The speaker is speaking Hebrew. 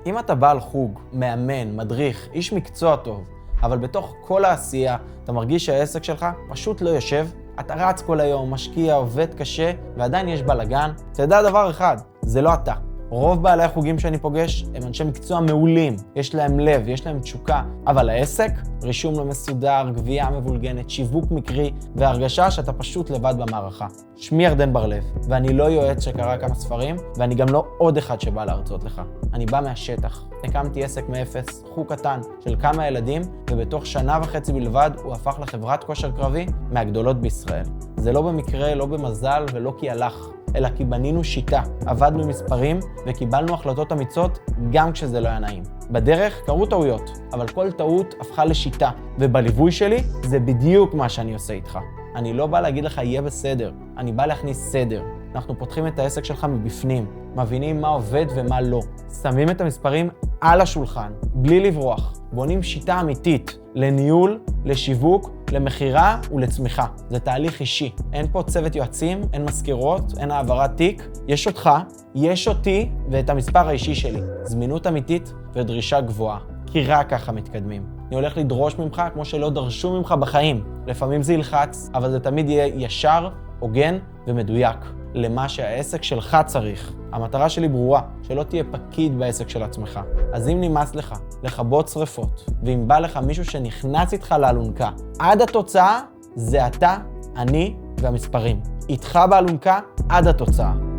אם אתה בעל חוג, מאמן, מדריך, איש מקצוע טוב, אבל בתוך כל העשייה אתה מרגיש שהעסק שלך פשוט לא יושב, אתה רץ כל היום, משקיע, עובד קשה, ועדיין יש בלגן, תדע דבר אחד, זה לא אתה. רוב בעלי החוגים שאני פוגש הם אנשי מקצוע מעולים, יש להם לב, יש להם תשוקה, אבל העסק, רישום לא מסודר, גבייה מבולגנת, שיווק מקרי, והרגשה שאתה פשוט לבד במערכה. שמי ירדן בר-לב, ואני לא יועץ שקרא כמה ספרים, ואני גם לא עוד אחד שבא להרצות לך. אני בא מהשטח. הקמתי עסק מאפס, חוג קטן של כמה ילדים, ובתוך 1.5 שנה בלבד הוא הפך לחברת כושר קרבי מהגדולות בישראל. זה לא במקרה, לא במזל ולא כי הלך, אלא כי בנינו שיטה, עבדנו מספרים וקיבלנו החלטות אמיצות גם כשזה לא היה נעים. בדרך קרו טעויות, אבל כל טעות הפכה לשיטה, ובליווי שלי זה בדיוק מה שאני עושה איתך. אני לא בא להגיד לך יהיה בסדר, אני בא להכניס סדר. אנחנו פותחים את העסק שלך מבפנים, מבינים מה עובד ומה לא. שמים את המספרים על השולחן, בלי לברוח. בונים שיטה אמיתית לניהול, לשיווק, למחירה ולצמיחה. זה תהליך אישי. אין פה צוות יועצים, אין מזכירות, אין העברת תיק. יש אותך, יש אותי ואת המספר האישי שלי. זמינות אמיתית ודרישה גבוהה. כי רק ככה מתקדמים. אני הולך לדרוש ממך כמו שלא דרשו ממך בחיים. לפעמים זה ילחץ, אבל זה תמיד יהיה ישר, הוגן ומדויק. למה שהעסק שלך צריך. המטרה שלי ברורה, שלא תהיה פקיד בעסק של עצמך. אז אם נמאס לך לכבות שריפות, ואם בא לך מישהו שנכנס איתך לאלונקה, עד התוצאה זה אתה, אני והמספרים. איתך באלונקה עד התוצאה.